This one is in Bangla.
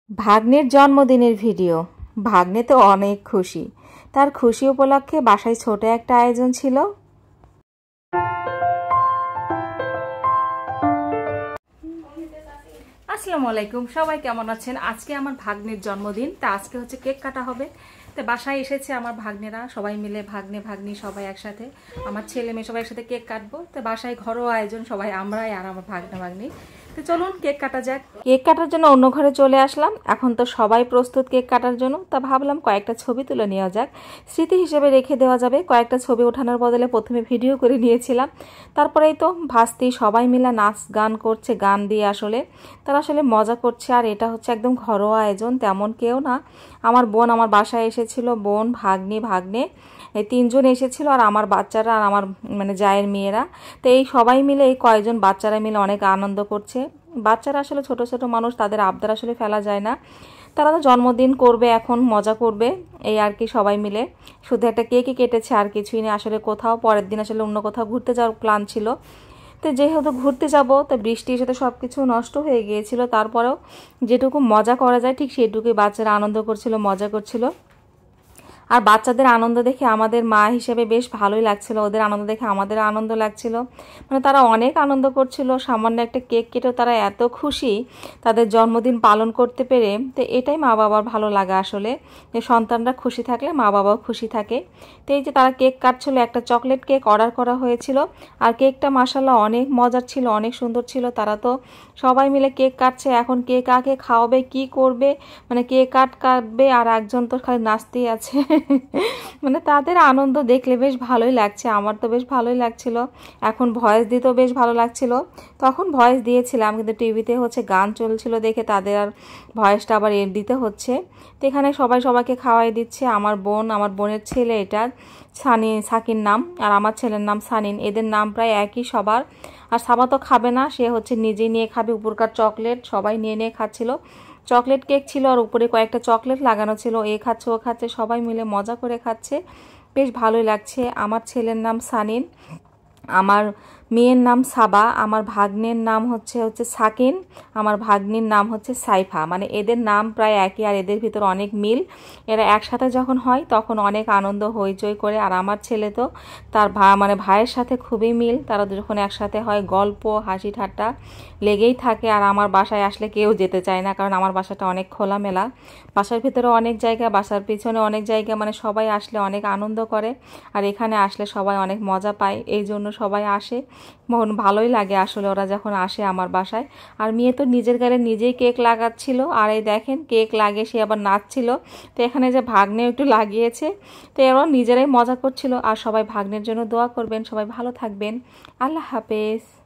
ভাগ্নের জন্মদিনের ভিডিও। ভাগ্নে তো অনেক খুশি। তার খুশি উপলক্ষে বাসায় ছোট একটা আয়োজন ছিল। আসসালামু আলাইকুম, সবাই কেমন আছেন? আজকে আমার ভাগ্নের জন্মদিন, তা আজকে হচ্ছে কেক কাটা হবে। তো বাসায় এসেছে আমার ভাগ্নেরা সবাই মিলে, ভাগ্নে ভাগ্নি সবাই একসাথে, আমার ছেলে মেয়ে সবাই একসাথে কেক কাটবো। তো বাসায় ঘরোয়া আয়োজন, সবাই আমরাই আর আমার ভাগ্নে ভাগ্নি। তো চলুন কেক কাটা যাক। কেক কাটার জন্য অন্য ঘরে চলে আসলাম। এখন তো সবাই প্রস্তুত কেক কাটার জন্য। তা ভাবলাম কয়েকটা ছবি তুলে নেওয়া যাক, স্মৃতি হিসেবে রেখে দেওয়া যাবে। কয়েকটা ছবি ওঠানোর বদলে প্রথমে ভিডিও করে নিয়েছিলাম। তারপরেই তো ভাস্তি সবাই মিলে নাচ গান করছে, গান দিয়ে আসলে তারা আসলে মজা করছে। আর এটা হচ্ছে একদম ঘরোয়া আয়োজন, তেমন কেউ না। আমার বোন আমার বাসায় এসেছিল, বোন ভাগ্নি ভাগ্নে এই তিনজন এসেছিল, আর আমার বাচ্চারা আর আমার জায়ের মেয়েরা। তো এই সবাই মিলে, এই কয়েকজন বাচ্চারা মিলে অনেক আনন্দ করছে। বাচ্চারা আসলে ছোট ছোট মানুষ, তাদের আবদার আসলে ফেলা যায় না। তারা তো জন্মদিন করবে, এখন মজা করবে এই আর কি। সবাই মিলে শুধু একটা কেকই কেটেছে, আর কিছুই নেই আসলে। কোথাও পরের দিন আসলে অন্য কোথাও ঘুরতে যাওয়ার প্ল্যান ছিল। তো যেহেতু ঘুরতে যাব, তো বৃষ্টির সাথে সব কিছু নষ্ট হয়ে গিয়েছিল। তারপরেও যেটুকু মজা করা যায় ঠিক সেটুকুই বাচ্চারা আনন্দ করছিল, মজা করছিল। আর বাচ্চাদের আনন্দ দেখে আমাদের মা হিসেবে বেশ ভালোই লাগছিল, ওদের আনন্দ দেখে আমাদের আনন্দ লাগছিল। তারা অনেক আনন্দ করছিল। সামান্য একটা কেক কেটেও তারা এত খুশি তাদের জন্মদিন পালন করতে পেরে। তো এটাই মা বাবার ভালো লাগা আসলে, যে সন্তানরা খুশি থাকলে মা বাবাও খুশি থাকে। তো এই যে তারা কেক কাটছিল, একটা চকলেট কেক অর্ডার করা হয়েছিল। আর কেকটা মাশাআল্লাহ অনেক মজার ছিল, অনেক সুন্দর ছিল। তারা তো সবাই মিলে কেক কাটছে। এখন কে কাকে খাওয়াবে, কি করবে, কেক কাটবে, আর একজন তো খালি নাচতেই আছে। তাদের আনন্দ দেখলে বেশ ভালোই লাগছে, আমার তো বেশ ভালোই লাগছিল। এখন ভয়েস দিতেও বেশ ভালো লাগছিল। তখন ভয়েস দিয়েছিলাম, কিন্তু টিভিতে হচ্ছে গান চলছিল দেখে তাদের আর ভয়েসটা আবার এর দিতে হচ্ছে। তো এখানে সবাই সবাইকে খাওয়াই দিচ্ছে। আমার বোন, আমার বোনের ছেলে, এটা সাকিন নাম, আর আমার ছেলের নাম সানিন। এদের নাম প্রায় একই সবার। আর সাবা তো খাবে না, সে হচ্ছে নিজেই নিয়ে খাবে। উপরকার চকলেট সবাই নিয়ে নিয়ে খাচ্ছিল। চকলেট কেক ছিল, আর উপরে কয়েকটা চকলেট লাগানো ছিল। এ খাচ্ছে ও খাচ্ছে, সবাই মিলে মজা করে খাচ্ছে, বেশ ভালোই লাগছে। আমার ছেলের নাম সানিন, আমার মেয়ের নাম সাবা, আমার ভাগ্নের নাম হচ্ছে সাকিন, আমার ভাগ্নির নাম হচ্ছে সাইফা। এদের নাম প্রায় একই, আর এদের ভিতর অনেক মিল। এরা একসাথে যখন হয় তখন অনেক আনন্দ হইচই করে। আর আমার ছেলে তো তার ভাইয়ের সাথে খুবই মিল। তারা যখন একসাথে হয় গল্প হাসি ঠাট্টা লেগেই থাকে। আর আমার বাসায় আসলে কেউ যেতে চায় না, কারণ আমার বাসাটা অনেক খোলামেলা। বাসার ভিতরে অনেক জায়গা, বাসার পিছনে অনেক জায়গা, সবাই আসলে অনেক আনন্দ করে। আর এখানে আসলে সবাই অনেক মজা পায়, এই জন্য সবাই আসে। মন ভালোই লাগে আসলে ওরা যখন আসে আমার বাসায়। আর মেয়ে তো নিজের গালে নিজেই কেক লাগাচ্ছিল। আর এই দেখেন কেক লাগিয়ে সে আবার নাচছিল। তো এখানে যে ভাগ্নে একটু লাগিয়েছে, তো এরাও নিজেরাই মজা করছিল। আর সবাই ভাগ্নের জন্য দোয়া করবেন, সবাই ভালো থাকবেন। আল্লাহ হাফেজ।